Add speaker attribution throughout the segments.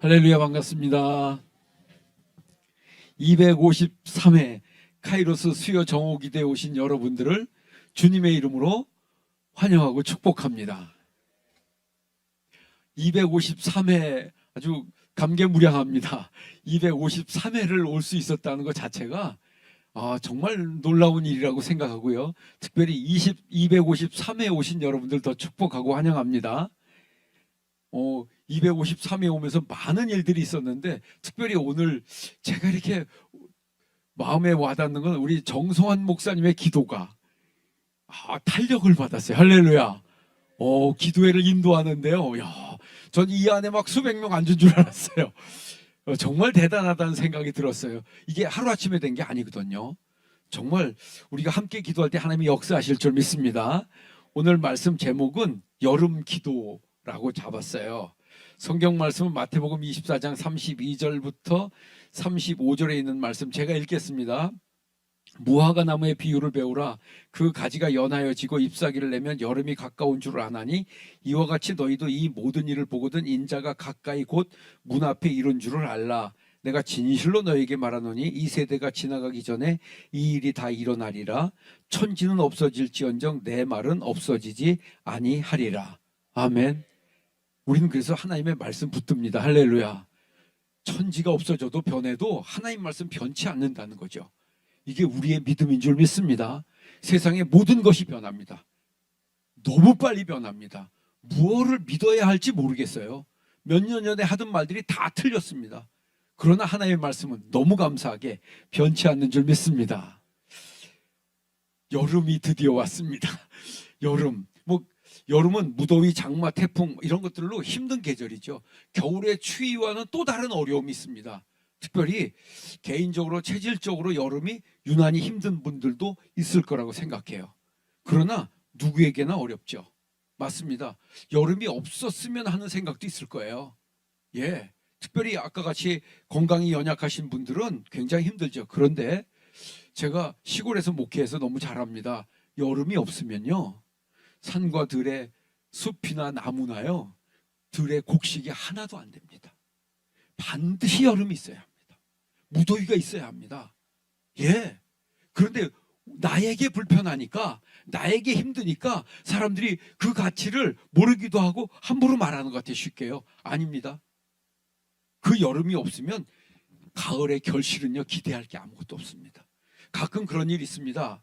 Speaker 1: 할렐루야, 반갑습니다. 253회 카이로스 수요 정오기대에 오신 여러분들을 주님의 이름으로 환영하고 축복합니다. 253회 아주 감개무량합니다. 253회를 올 수 있었다는 것 자체가 정말 놀라운 일이라고 생각하고요. 특별히 253회에 오신 여러분들 더 축복하고 환영합니다. 253회 오면서 많은 일들이 있었는데 특별히 오늘 제가 이렇게 마음에 와닿는 건 우리 정성환 목사님의 기도가 탄력을 받았어요. 할렐루야. 기도회를 인도하는데요. 전 이 안에 막 수백 명 앉은 줄 알았어요. 정말 대단하다는 생각이 들었어요. 이게 하루아침에 된 게 아니거든요. 정말 우리가 함께 기도할 때 하나님이 역사하실 줄 믿습니다. 오늘 말씀 제목은 여름 기도라고 잡았어요. 성경 말씀은 마태복음 24장 32절부터 35절에 있는 말씀 제가 읽겠습니다. 무화과 나무의 비유를 배우라. 그 가지가 연하여 지고 잎사귀를 내면 여름이 가까운 줄을 아나니 이와 같이 너희도 이 모든 일을 보거든 인자가 가까이 곧 문 앞에 이른 줄을 알라. 내가 진실로 너에게 말하노니 이 세대가 지나가기 전에 이 일이 다 일어나리라. 천지는 없어질지언정 내 말은 없어지지 아니하리라. 아멘. 우리는 그래서 하나님의 말씀 붙듭니다. 할렐루야. 천지가 없어져도 변해도 하나님 말씀 변치 않는다는 거죠. 이게 우리의 믿음인 줄 믿습니다. 세상의 모든 것이 변합니다. 너무 빨리 변합니다. 무엇을 믿어야 할지 모르겠어요. 몇 년 전에 하던 말들이 다 틀렸습니다. 그러나 하나님의 말씀은 너무 감사하게 변치 않는 줄 믿습니다. 여름이 드디어 왔습니다. 여름은 무더위, 장마, 태풍 이런 것들로 힘든 계절이죠. 겨울의 추위와는 또 다른 어려움이 있습니다. 특별히 개인적으로 체질적으로 여름이 유난히 힘든 분들도 있을 거라고 생각해요. 그러나 누구에게나 어렵죠. 맞습니다. 여름이 없었으면 하는 생각도 있을 거예요. 특별히 아까 같이 건강이 연약하신 분들은 굉장히 힘들죠. 그런데 제가 시골에서 목회해서 너무 잘 압니다. 여름이 없으면요, 산과 들의 숲이나 나무나요, 들의 곡식이 하나도 안 됩니다. 반드시 여름이 있어야 합니다. 무더위가 있어야 합니다. 그런데 나에게 불편하니까, 나에게 힘드니까 사람들이 그 가치를 모르기도 하고 함부로 말하는 것 같아요. 쉽게요. 아닙니다. 그 여름이 없으면 가을의 결실은요, 기대할 게 아무것도 없습니다. 가끔 그런 일이 있습니다.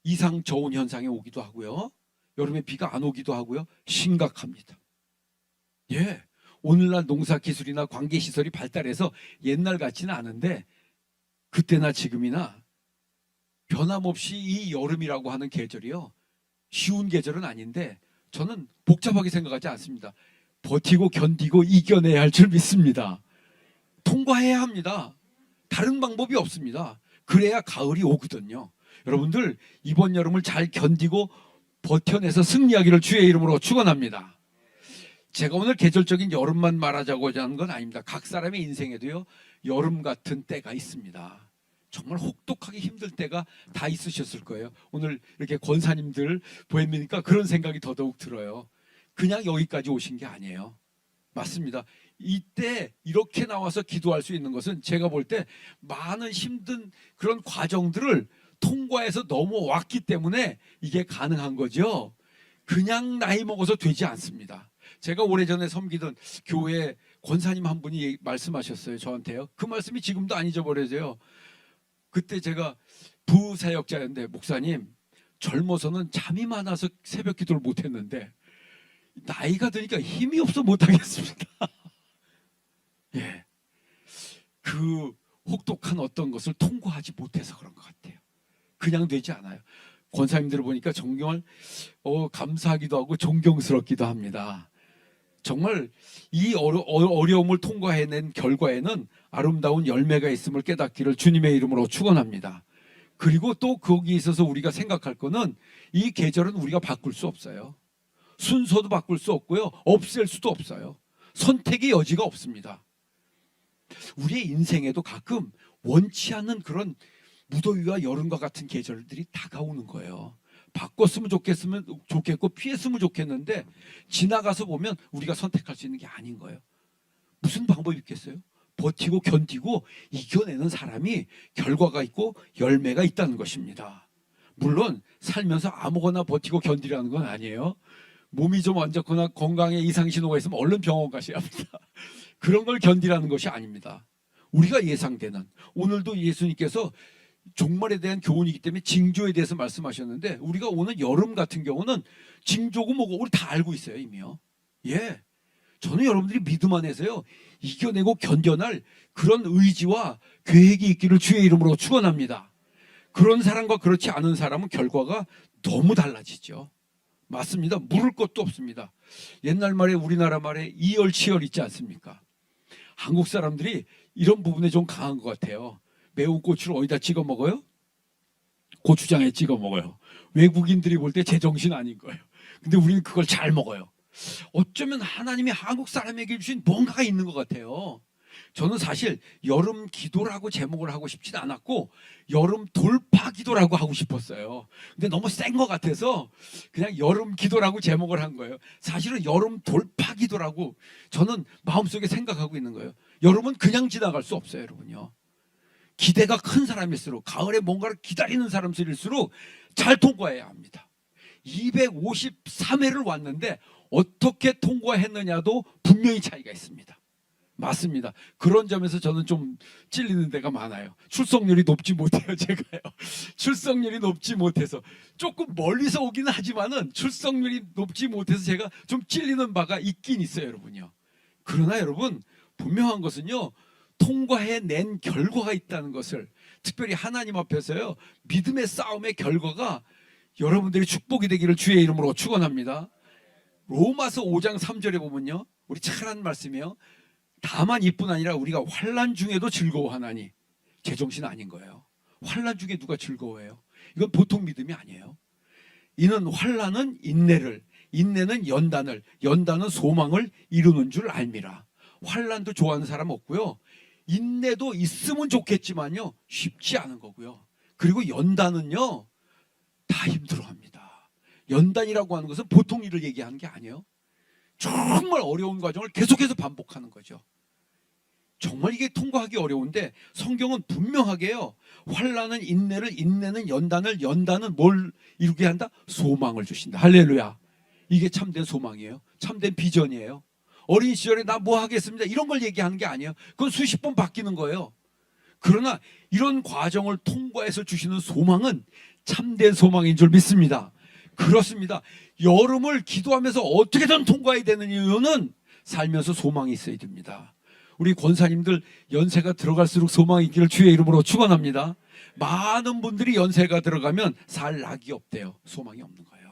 Speaker 1: 이상 저온 현상이 오기도 하고요, 여름에 비가 안 오기도 하고요. 심각합니다. 오늘날 농사기술이나 관계시설이 발달해서 옛날 같지는 않은데 그때나 지금이나 변함없이 이 여름이라고 하는 계절이요, 쉬운 계절은 아닌데 저는 복잡하게 생각하지 않습니다. 버티고 견디고 이겨내야 할 줄 믿습니다. 통과해야 합니다. 다른 방법이 없습니다. 그래야 가을이 오거든요. 여러분들 이번 여름을 잘 견디고 버텨내서 승리하기를 주의 이름으로 축원합니다. 제가 오늘 계절적인 여름만 말하자고자 하는 건 아닙니다. 각 사람의 인생에도요, 여름 같은 때가 있습니다. 정말 혹독하게 힘들 때가 다 있으셨을 거예요. 오늘 이렇게 권사님들 보이니까 그런 생각이 더더욱 들어요. 그냥 여기까지 오신 게 아니에요. 맞습니다. 이때 이렇게 나와서 기도할 수 있는 것은 제가 볼 때 많은 힘든 그런 과정들을 통과해서 넘어왔기 때문에 이게 가능한 거죠. 그냥 나이 먹어서 되지 않습니다. 제가 오래전에 섬기던 교회 권사님 한 분이 말씀하셨어요. 저한테요. 그 말씀이 지금도 안 잊어버려져요. 그때 제가 부사역자였는데, 목사님, 젊어서는 잠이 많아서 새벽 기도를 못했는데 나이가 드니까 힘이 없어 못하겠습니다. 그 혹독한 어떤 것을 통과하지 못해서 그런 것 같아요. 그냥 되지 않아요. 권사님들을 보니까 정말 감사하기도 하고 존경스럽기도 합니다. 정말 이 어려움을 통과해낸 결과에는 아름다운 열매가 있음을 깨닫기를 주님의 이름으로 축원합니다. 그리고 또 거기에 있어서 우리가 생각할 거는 이 계절은 우리가 바꿀 수 없어요. 순서도 바꿀 수 없고요, 없앨 수도 없어요. 선택의 여지가 없습니다. 우리의 인생에도 가끔 원치 않는 그런 무더위와 여름과 같은 계절들이 다가오는 거예요. 바꿨으면 좋겠고 피했으면 좋겠는데 지나가서 보면 우리가 선택할 수 있는 게 아닌 거예요. 무슨 방법이 있겠어요? 버티고 견디고 이겨내는 사람이 결과가 있고 열매가 있다는 것입니다. 물론 살면서 아무거나 버티고 견디라는 건 아니에요. 몸이 좀 안 좋거나 건강에 이상 신호가 있으면 얼른 병원 가셔야 합니다. 그런 걸 견디라는 것이 아닙니다. 우리가 예상되는, 오늘도 예수님께서 종말에 대한 교훈이기 때문에 징조에 대해서 말씀하셨는데, 우리가 오는 여름 같은 경우는 징조고 뭐고 우리 다 알고 있어요, 이미요. 예, 저는 여러분들이 믿음 안에서요 이겨내고 견뎌낼 그런 의지와 계획이 있기를 주의 이름으로 축원합니다. 그런 사람과 그렇지 않은 사람은 결과가 너무 달라지죠. 맞습니다. 물을 것도 없습니다. 옛날 말에, 우리나라 말에 이열치열 있지 않습니까? 한국 사람들이 이런 부분에 좀 강한 것 같아요. 매운 고추를 어디다 찍어 먹어요? 고추장에 찍어 먹어요. 외국인들이 볼 때 제정신 아닌 거예요. 근데 우리는 그걸 잘 먹어요. 어쩌면 하나님이 한국 사람에게 주신 뭔가가 있는 것 같아요. 저는 사실 여름 기도라고 제목을 하고 싶진 않았고 여름 돌파 기도라고 하고 싶었어요. 근데 너무 센 것 같아서 그냥 여름 기도라고 제목을 한 거예요. 사실은 여름 돌파 기도라고 저는 마음속에 생각하고 있는 거예요. 여름은 그냥 지나갈 수 없어요, 여러분요. 기대가 큰 사람일수록, 가을에 뭔가를 기다리는 사람일수록 잘 통과해야 합니다. 253회를 왔는데 어떻게 통과했느냐도 분명히 차이가 있습니다. 맞습니다. 그런 점에서 저는 좀 찔리는 데가 많아요. 출석률이 높지 못해요, 제가요. 출석률이 높지 못해서 조금 멀리서 오기는 하지만은 출석률이 높지 못해서 제가 좀 찔리는 바가 있긴 있어요, 여러분요. 그러나 여러분, 분명한 것은요, 통과해낸 결과가 있다는 것을, 특별히 하나님 앞에서요 믿음의 싸움의 결과가 여러분들이 축복이 되기를 주의 이름으로 축원합니다. 로마서 5장 3절에 보면요, 우리 잘한 말씀이에요. 다만 이뿐 아니라 우리가 환난 중에도 즐거워하나니. 제정신 아닌 거예요. 환난 중에 누가 즐거워해요? 이건 보통 믿음이 아니에요. 이는 환난은 인내를, 인내는 연단을, 연단은 소망을 이루는 줄 알미라. 환난도 좋아하는 사람 없고요, 인내도 있으면 좋겠지만요 쉽지 않은 거고요. 그리고 연단은요 다 힘들어합니다. 연단이라고 하는 것은 보통 일을 얘기하는 게 아니에요. 정말 어려운 과정을 계속해서 반복하는 거죠. 정말 이게 통과하기 어려운데 성경은 분명하게요, 환난은 인내를, 인내는 연단을, 연단은 뭘 이루게 한다? 소망을 주신다. 할렐루야. 이게 참된 소망이에요. 참된 비전이에요. 어린 시절에 나 뭐 하겠습니다 이런 걸 얘기하는 게 아니에요. 그건 수십 번 바뀌는 거예요. 그러나 이런 과정을 통과해서 주시는 소망은 참된 소망인 줄 믿습니다. 그렇습니다. 여름을 기도하면서 어떻게든 통과해야 되는 이유는 살면서 소망이 있어야 됩니다. 우리 권사님들 연세가 들어갈수록 소망이 있기를 주의 이름으로 축원합니다. 많은 분들이 연세가 들어가면 살 낙이 없대요. 소망이 없는 거예요.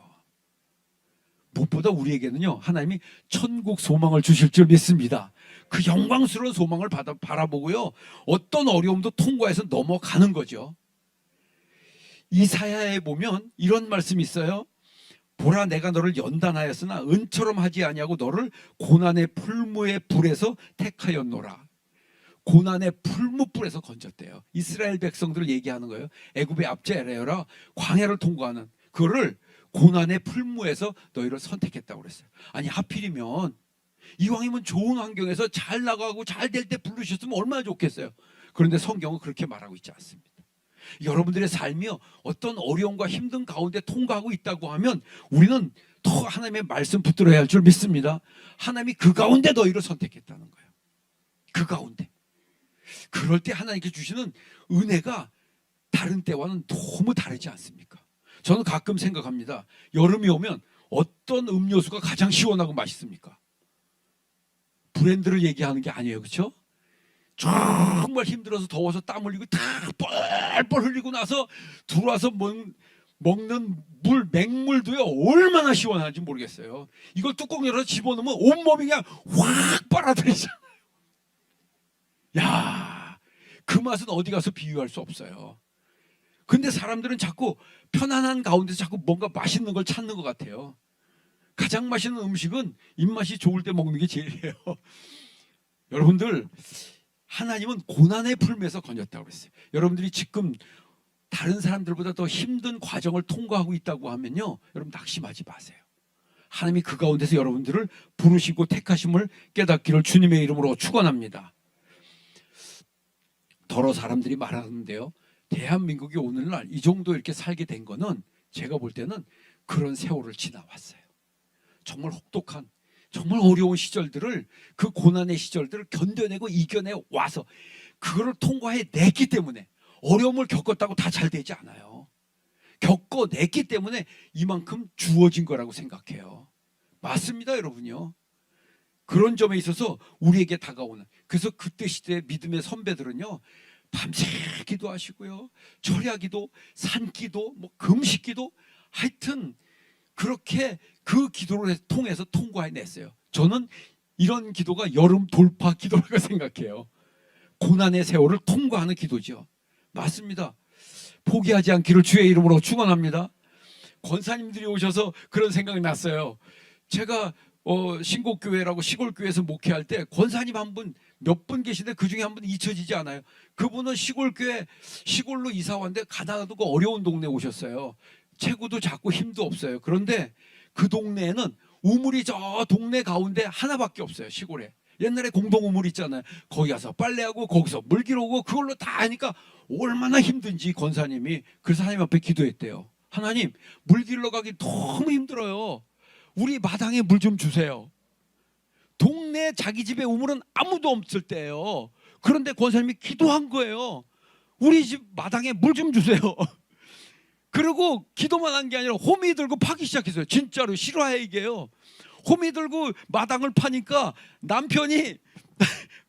Speaker 1: 무엇보다 우리에게는요 하나님이 천국 소망을 주실 줄 믿습니다. 그 영광스러운 소망을 바라보고요 어떤 어려움도 통과해서 넘어가는 거죠. 이사야에 보면 이런 말씀이 있어요. 보라, 내가 너를 연단하였으나 은처럼 하지 아니하고 너를 고난의 풀무의 불에서 택하였노라. 고난의 풀무불에서 건졌대요. 이스라엘 백성들을 얘기하는 거예요. 애굽의 압제하여라 광야를 통과하는 그거를 고난의 풀무에서 너희를 선택했다고 그랬어요. 아니 하필이면 이왕이면 좋은 환경에서 잘 나가고 잘 될 때 부르셨으면 얼마나 좋겠어요. 그런데 성경은 그렇게 말하고 있지 않습니다. 여러분들의 삶이요 어떤 어려움과 힘든 가운데 통과하고 있다고 하면 우리는 더 하나님의 말씀 붙들어야 할 줄 믿습니다. 하나님이 그 가운데 너희를 선택했다는 거예요. 그 가운데. 그럴 때 하나님께 주시는 은혜가 다른 때와는 너무 다르지 않습니까? 저는 가끔 생각합니다. 여름이 오면 어떤 음료수가 가장 시원하고 맛있습니까? 브랜드를 얘기하는 게 아니에요, 그렇죠? 정말 힘들어서 더워서 땀 흘리고 다 뻘뻘 흘리고 나서 들어와서 먹는 물, 맹물도요 얼마나 시원한지 모르겠어요. 이걸 뚜껑 열어서 집어넣으면 온몸이 그냥 확 빨아들이잖아요. 야, 그 맛은 어디 가서 비유할 수 없어요. 근데 사람들은 자꾸 편안한 가운데서 자꾸 뭔가 맛있는 걸 찾는 것 같아요. 가장 맛있는 음식은 입맛이 좋을 때 먹는 게 제일이에요. 여러분들, 하나님은 고난의 풀에서 건졌다고 그랬어요. 여러분들이 지금 다른 사람들보다 더 힘든 과정을 통과하고 있다고 하면요 여러분 낙심하지 마세요. 하나님이 그 가운데서 여러분들을 부르시고 택하심을 깨닫기를 주님의 이름으로 축원합니다. 더러 사람들이 말하는데요, 대한민국이 오늘날 이 정도 이렇게 살게 된 거는 제가 볼 때는 그런 세월을 지나왔어요. 정말 혹독한, 정말 어려운 시절들을, 그 고난의 시절들을 견뎌내고 이겨내 와서 그거를 통과해 냈기 때문에, 어려움을 겪었다고 다 잘 되지 않아요. 겪어냈기 때문에 이만큼 주어진 거라고 생각해요. 맞습니다, 여러분요. 그런 점에 있어서 우리에게 다가오는, 그래서 그때 시대의 믿음의 선배들은요, 밤새 기도하시고요, 철야기도, 산기도, 뭐 금식기도, 하여튼 그렇게 그 기도를 통해서 통과해냈어요. 저는 이런 기도가 여름 돌파 기도라고 생각해요. 고난의 세월을 통과하는 기도죠. 맞습니다. 포기하지 않기를 주의 이름으로 축원합니다. 권사님들이 오셔서 그런 생각이 났어요. 제가 신곡교회라고 시골교회에서 목회할 때 권사님 한 분, 몇 분 계신데 그 중에 한 분 잊혀지지 않아요. 그분은 시골교회, 시골로 이사 왔는데 가다가도 그 어려운 동네에 오셨어요. 체구도 작고 힘도 없어요. 그런데 그 동네에는 우물이 저 동네 가운데 하나밖에 없어요. 시골에. 옛날에 공동 우물 있잖아요. 거기 가서 빨래하고 거기서 물기로 오고 그걸로 다 하니까 얼마나 힘든지 권사님이, 그래서 하나님 앞에 기도했대요. 하나님, 물 길러 가기 너무 힘들어요. 우리 마당에 물 좀 주세요. 동네 자기 집에 우물은 아무도 없을 때예요. 그런데 권사님이 기도한 거예요. 우리 집 마당에 물 좀 주세요. 그리고 기도만 한 게 아니라 호미 들고 파기 시작했어요. 진짜로 실화야 이게요. 호미 들고 마당을 파니까 남편이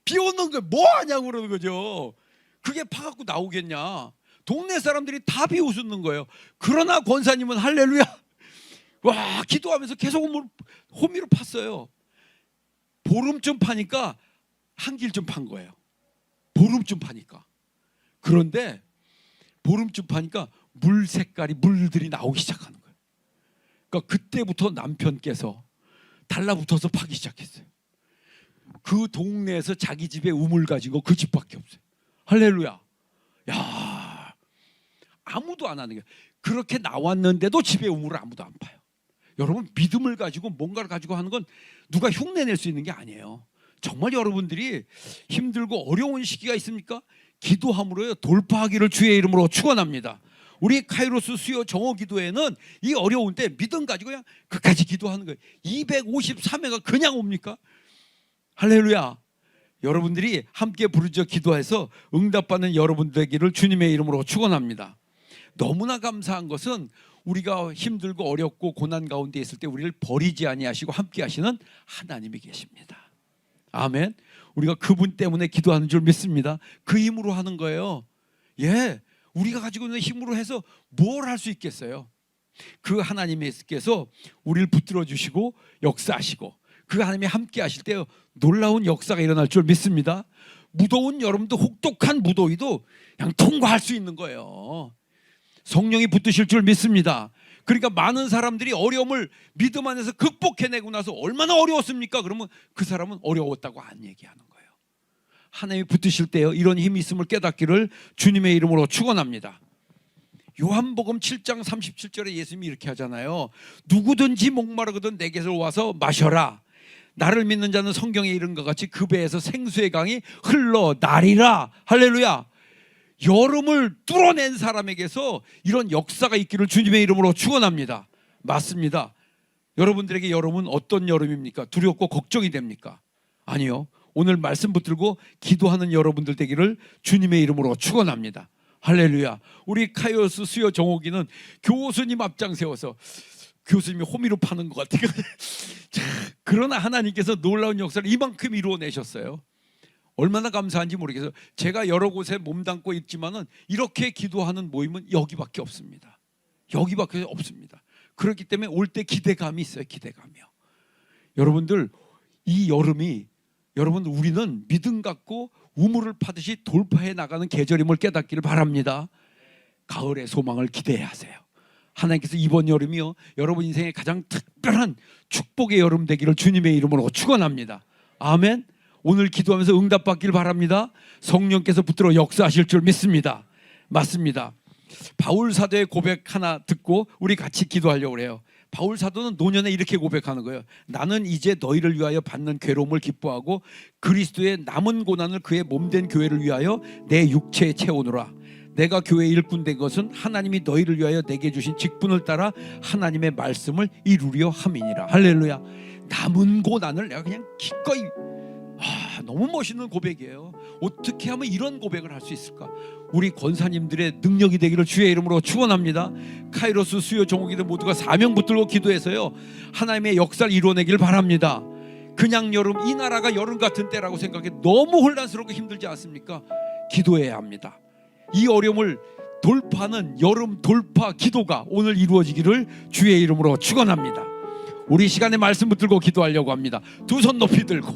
Speaker 1: 비 오는 거 뭐하냐고 그러는 거죠. 그게 파갖고 나오겠냐. 동네 사람들이 다 비웃는 거예요. 그러나 권사님은 할렐루야, 와, 기도하면서 계속 호미를 팠어요. 보름쯤 파니까 한 길쯤 판 거예요. 보름쯤 파니까. 그런데 보름쯤 파니까 물 색깔이, 물들이 나오기 시작하는 거예요. 그러니까 그때부터 남편께서 달라붙어서 파기 시작했어요. 그 동네에서 자기 집에 우물 가진 거 그 집밖에 없어요. 할렐루야. 야, 아무도 안 하는 거예요. 그렇게 나왔는데도 집에 우물을 아무도 안 파요. 여러분, 믿음을 가지고 뭔가를 가지고 하는 건 누가 흉내낼 수 있는 게 아니에요. 정말 여러분들이 힘들고 어려운 시기가 있습니까? 기도함으로요 돌파하기를 주의 이름으로 축원합니다. 우리 카이로스 수요 정오 기도회는 이 어려운 때 믿음 가지고 그냥 끝까지 기도하는 거예요. 253회가 그냥 옵니까? 할렐루야. 여러분들이 함께 부르짖어 기도해서 응답받는 여러분 되기를 주님의 이름으로 축원합니다. 너무나 감사한 것은 우리가 힘들고 어렵고 고난 가운데 있을 때 우리를 버리지 아니하시고 함께 하시는 하나님이 계십니다. 아멘. 우리가 그분 때문에 기도하는 줄 믿습니다. 그 힘으로 하는 거예요. 예, 우리가 가지고 있는 힘으로 해서 뭘 할 수 있겠어요? 그 하나님께서 우리를 붙들어 주시고 역사하시고 그 하나님이 함께 하실 때 놀라운 역사가 일어날 줄 믿습니다. 무더운 여름도, 혹독한 무더위도 그냥 통과할 수 있는 거예요. 성령이 붙드실 줄 믿습니다. 그러니까 많은 사람들이 어려움을 믿음 안에서 극복해내고 나서 얼마나 어려웠습니까? 그러면 그 사람은 어려웠다고 안 얘기하는 거예요. 하나님이 붙드실 때요 이런 힘이 있음을 깨닫기를 주님의 이름으로 축원합니다. 요한복음 7장 37절에 예수님이 이렇게 하잖아요. 누구든지 목마르거든 내게서 와서 마셔라. 나를 믿는 자는 성경에 이른 것 같이 그 배에서 생수의 강이 흘러나리라. 할렐루야. 여름을 뚫어낸 사람에게서 이런 역사가 있기를 주님의 이름으로 축원합니다. 맞습니다. 여러분들에게 여름은 어떤 여름입니까? 두렵고 걱정이 됩니까? 아니요. 오늘 말씀 붙들고 기도하는 여러분들 되기를 주님의 이름으로 축원합니다. 할렐루야. 우리 카이로스 수요 정오기는 교수님 앞장 세워서 교수님이 호미로 파는 것 같아요. 그러나 하나님께서 놀라운 역사를 이만큼 이루어내셨어요. 얼마나 감사한지 모르겠어요. 제가 여러 곳에 몸담고 있지만은 이렇게 기도하는 모임은 여기밖에 없습니다. 여기밖에 없습니다. 그렇기 때문에 올 때 기대감이 있어요. 기대감이요. 여러분들 이 여름이 여러분 우리는 믿음 갖고 우물을 파듯이 돌파해 나가는 계절임을 깨닫기를 바랍니다. 가을의 소망을 기대하세요. 하나님께서 이번 여름이요 여러분 인생의 가장 특별한 축복의 여름 되기를 주님의 이름으로 축원합니다. 아멘. 오늘 기도하면서 응답받기를 바랍니다. 성령께서 붙들어 역사하실 줄 믿습니다. 맞습니다. 바울 사도의 고백 하나 듣고 우리 같이 기도하려고 해요. 바울 사도는 노년에 이렇게 고백하는 거예요. 나는 이제 너희를 위하여 받는 괴로움을 기뻐하고 그리스도의 남은 고난을 그의 몸된 교회를 위하여 내 육체에 채우노라. 내가 교회의 일꾼 된 것은 하나님이 너희를 위하여 내게 주신 직분을 따라 하나님의 말씀을 이루려 함이니라. 할렐루야. 남은 고난을 내가 그냥 기꺼이, 너무 멋있는 고백이에요. 어떻게 하면 이런 고백을 할 수 있을까? 우리 권사님들의 능력이 되기를 주의 이름으로 축원합니다. 카이로스 수요 종목이들 모두가 사명 붙들고 기도해서요, 하나님의 역사를 이루어내기를 바랍니다. 그냥 여름, 이 나라가 여름 같은 때라고 생각해 너무 혼란스럽고 힘들지 않습니까? 기도해야 합니다. 이 어려움을 돌파하는 여름 돌파 기도가 오늘 이루어지기를 주의 이름으로 축원합니다. 우리 시간에 말씀 붙들고 기도하려고 합니다. 두 손 높이 들고,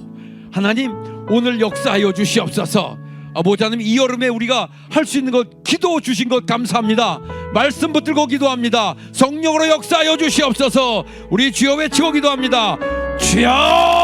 Speaker 1: 하나님 오늘 역사하여 주시옵소서. 아버지 하나님, 이 여름에 우리가 할 수 있는 것, 기도 주신 것 감사합니다. 말씀 붙들고 기도합니다. 성령으로 역사하여 주시옵소서. 우리 주여 외치고 기도합니다. 주여!